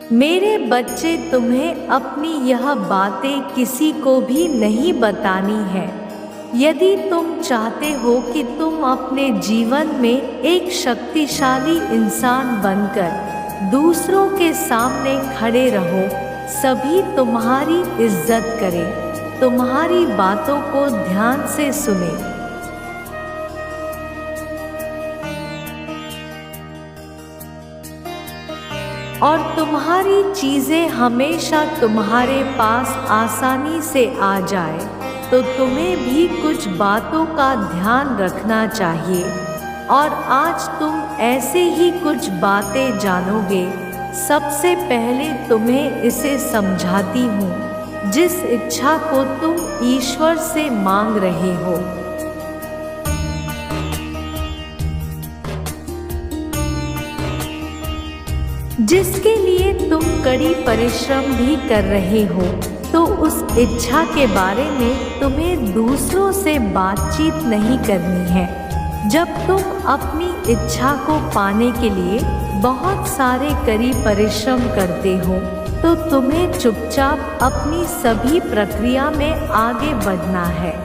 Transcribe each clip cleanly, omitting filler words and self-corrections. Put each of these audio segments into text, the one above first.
मेरे बच्चे, तुम्हें अपनी यह बातें किसी को भी नहीं बतानी है। यदि तुम चाहते हो कि तुम अपने जीवन में एक शक्तिशाली इंसान बनकर दूसरों के सामने खड़े रहो, सभी तुम्हारी इज्जत करें, तुम्हारी बातों को ध्यान से सुने और तुम्हारी चीज़ें हमेशा तुम्हारे पास आसानी से आ जाए, तो तुम्हें भी कुछ बातों का ध्यान रखना चाहिए। और आज तुम ऐसे ही कुछ बातें जानोगे। सबसे पहले तुम्हें इसे समझाती हूँ, जिस इच्छा को तुम ईश्वर से मांग रहे हो, जिसके लिए तुम कड़ी परिश्रम भी कर रहे हो, तो उस इच्छा के बारे में तुम्हें दूसरों से बातचीत नहीं करनी है। जब तुम अपनी इच्छा को पाने के लिए बहुत सारे कड़ी परिश्रम करते हो, तो तुम्हें चुपचाप अपनी सभी प्रक्रिया में आगे बढ़ना है।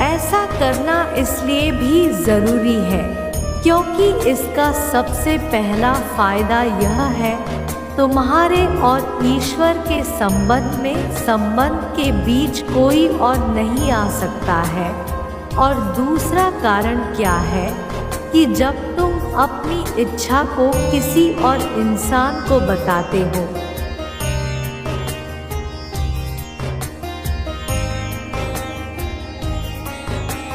ऐसा करना इसलिए भी ज़रूरी है क्योंकि इसका सबसे पहला फ़ायदा यह है, तुम्हारे और ईश्वर के संबंध के बीच कोई और नहीं आ सकता है। और दूसरा कारण क्या है कि जब तुम अपनी इच्छा को किसी और इंसान को बताते हो,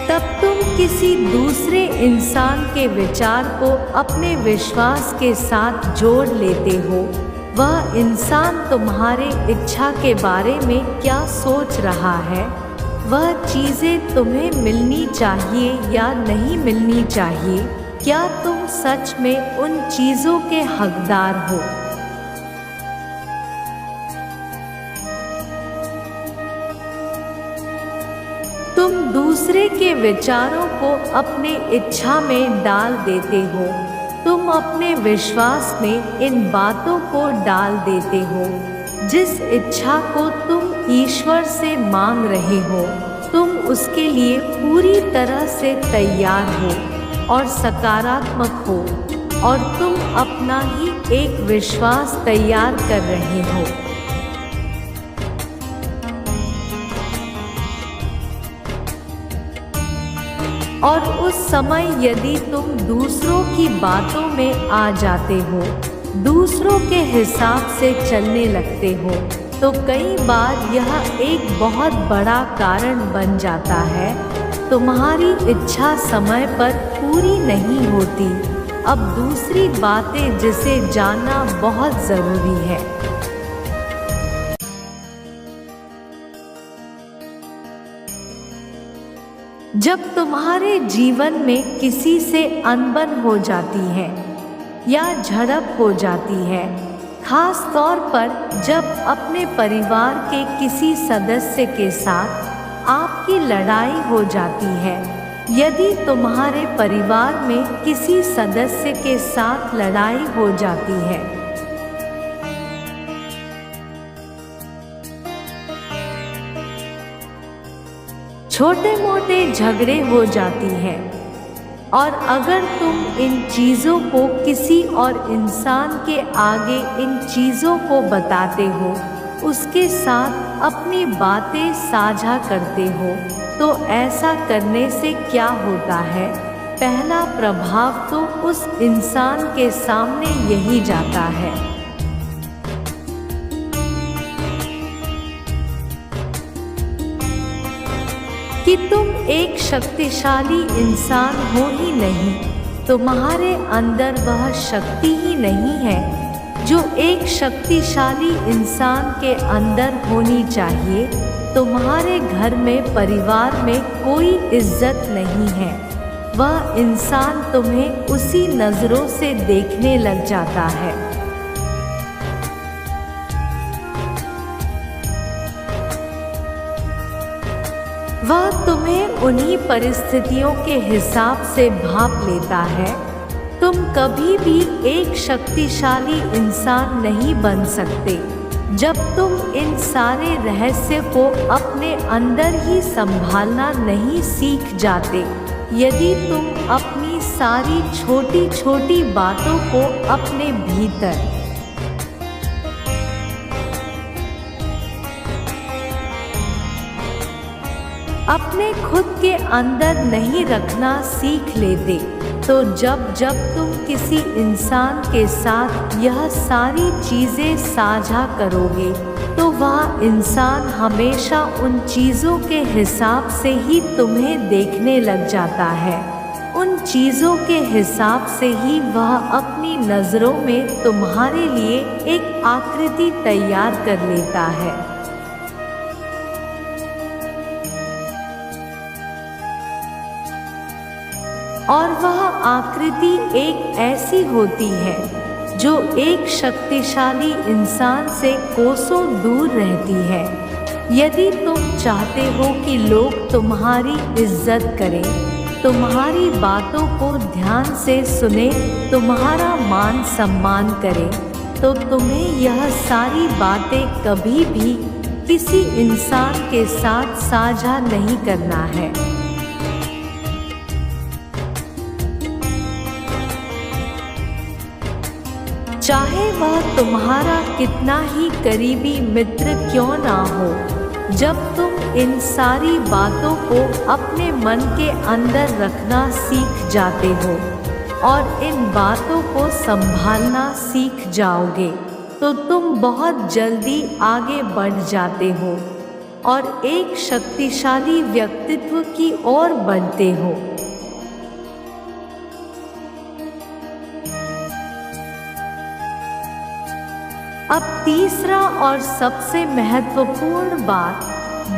तब तुम किसी दूसरे इंसान के विचार को अपने विश्वास के साथ जोड़ लेते हो। वह इंसान तुम्हारे इच्छा के बारे में क्या सोच रहा है, वह चीज़ें तुम्हें मिलनी चाहिए या नहीं मिलनी चाहिए, क्या तुम सच में उन चीज़ों के हकदार हो। तुम दूसरे के विचारों को अपने इच्छा में डाल देते हो, तुम अपने विश्वास में इन बातों को डाल देते हो। जिस इच्छा को तुम ईश्वर से मांग रहे हो, तुम उसके लिए पूरी तरह से तैयार हो और सकारात्मक हो, और तुम अपना ही एक विश्वास तैयार कर रहे हो। और उस समय यदि तुम दूसरों की बातों में आ जाते हो, दूसरों के हिसाब से चलने लगते हो, तो कई बार यह एक बहुत बड़ा कारण बन जाता है। तुम्हारी इच्छा समय पर पूरी नहीं होती। अब दूसरी बातें जिसे जानना बहुत ज़रूरी है। जब तुम्हारे जीवन में किसी से अनबन हो जाती है या झड़प हो जाती है, खास तौर पर जब अपने परिवार के किसी सदस्य के साथ आपकी लड़ाई हो जाती है, यदि तुम्हारे परिवार में किसी सदस्य के साथ लड़ाई हो जाती है, छोटे मोटे झगड़े हो जाती हैं, और अगर तुम इन चीज़ों को किसी और इंसान के आगे इन चीज़ों को बताते हो, उसके साथ अपनी बातें साझा करते हो, तो ऐसा करने से क्या होता है? पहला प्रभाव तो उस इंसान के सामने यही जाता है कि तुम एक शक्तिशाली इंसान हो ही नहीं, तुम्हारे अंदर वह शक्ति ही नहीं है जो एक शक्तिशाली इंसान के अंदर होनी चाहिए। तुम्हारे घर में, परिवार में कोई इज्जत नहीं है। वह इंसान तुम्हें उसी नज़रों से देखने लग जाता है। वह तुम्हें उन्हीं परिस्थितियों के हिसाब से भाप लेता है। तुम कभी भी एक शक्तिशाली इंसान नहीं बन सकते जब तुम इन सारे रहस्य को अपने अंदर ही संभालना नहीं सीख जाते। यदि तुम अपनी सारी छोटी छोटी बातों को अपने भीतर अपने खुद के अंदर नहीं रखना सीख लेते, तो जब जब तुम किसी इंसान के साथ यह सारी चीज़ें साझा करोगे तो वह इंसान हमेशा उन चीज़ों के हिसाब से ही तुम्हें देखने लग जाता है। उन चीज़ों के हिसाब से ही वह अपनी नज़रों में तुम्हारे लिए एक आकृति तैयार कर लेता है। और वह आकृति एक ऐसी होती है जो एक शक्तिशाली इंसान से कोसों दूर रहती है। यदि तुम चाहते हो कि लोग तुम्हारी इज्जत करें, तुम्हारी बातों को ध्यान से सुने, तुम्हारा मान सम्मान करें, तो तुम्हें यह सारी बातें कभी भी किसी इंसान के साथ साझा नहीं करना है। चाहे वह तुम्हारा कितना ही करीबी मित्र क्यों ना हो। जब तुम इन सारी बातों को अपने मन के अंदर रखना सीख जाते हो और इन बातों को संभालना सीख जाओगे, तो तुम बहुत जल्दी आगे बढ़ जाते हो और एक शक्तिशाली व्यक्तित्व की ओर बढ़ते हो। अब तीसरा और सबसे महत्वपूर्ण बात,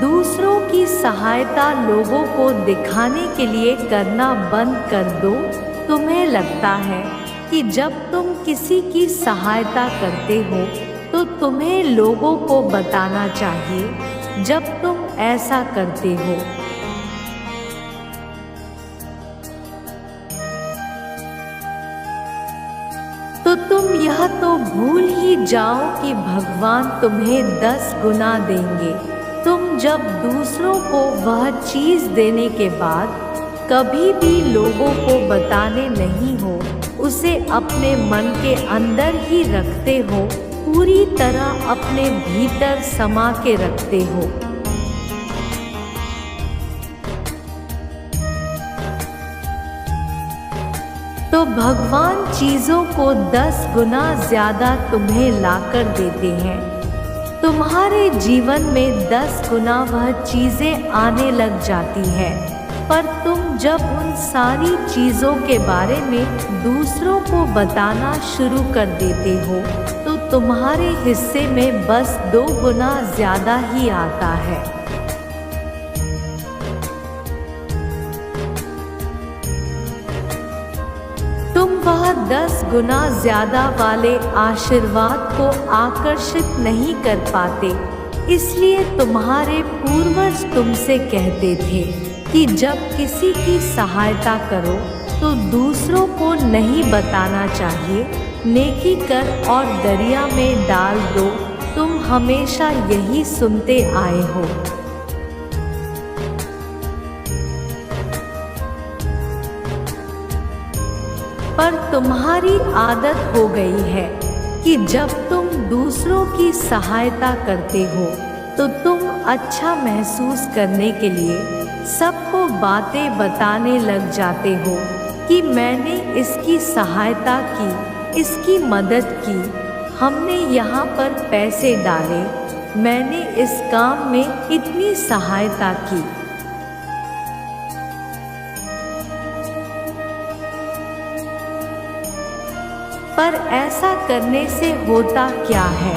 दूसरों की सहायता लोगों को दिखाने के लिए करना बंद कर दो। तुम्हें लगता है कि जब तुम किसी की सहायता करते हो तो तुम्हें लोगों को बताना चाहिए। जब तुम ऐसा करते हो तो तुम यह तो भूल ही जाओ कि भगवान तुम्हें 10 गुना देंगे। तुम जब दूसरों को वह चीज़ देने के बाद कभी भी लोगों को बताने नहीं हो, उसे अपने मन के अंदर ही रखते हो, पूरी तरह अपने भीतर समा के रखते हो। तो भगवान चीज़ों को 10 गुना ज़्यादा तुम्हें लाकर देते हैं। तुम्हारे जीवन में 10 गुना वह चीज़ें आने लग जाती हैं। पर तुम जब उन सारी चीज़ों के बारे में दूसरों को बताना शुरू कर देते हो तो तुम्हारे हिस्से में बस 2 गुना ज़्यादा ही आता है। तुम वह 10 गुना ज़्यादा वाले आशीर्वाद को आकर्षित नहीं कर पाते। इसलिए तुम्हारे पूर्वज तुमसे कहते थे कि जब किसी की सहायता करो तो दूसरों को नहीं बताना चाहिए, नेकी कर और दरिया में डाल दो। तुम हमेशा यही सुनते आए हो। पर तुम्हारी आदत हो गई है कि जब तुम दूसरों की सहायता करते हो तो तुम अच्छा महसूस करने के लिए सबको बातें बताने लग जाते हो कि मैंने इसकी सहायता की, इसकी मदद की, हमने यहाँ पर पैसे डाले, मैंने इस काम में इतनी सहायता की। पर ऐसा करने से होता क्या है?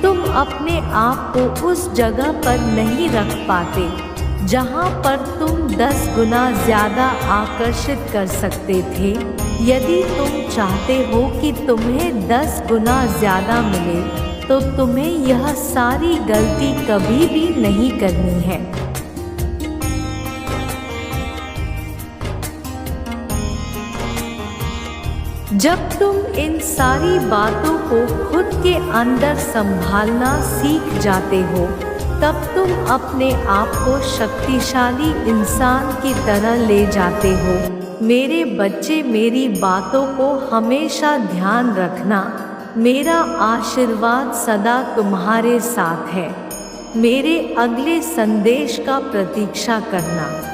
तुम अपने आप को उस जगह पर नहीं रख पाते जहाँ पर तुम 10 गुना ज़्यादा आकर्षित कर सकते थे। यदि तुम चाहते हो कि तुम्हें 10 गुना ज़्यादा मिले तो तुम्हें यह सारी गलती कभी भी नहीं करनी है। जब तुम इन सारी बातों को खुद के अंदर संभालना सीख जाते हो, तब तुम अपने आप को शक्तिशाली इंसान की तरह ले जाते हो। मेरे बच्चे, मेरी बातों को हमेशा ध्यान रखना। मेरा आशीर्वाद सदा तुम्हारे साथ है। मेरे अगले संदेश का प्रतीक्षा करना।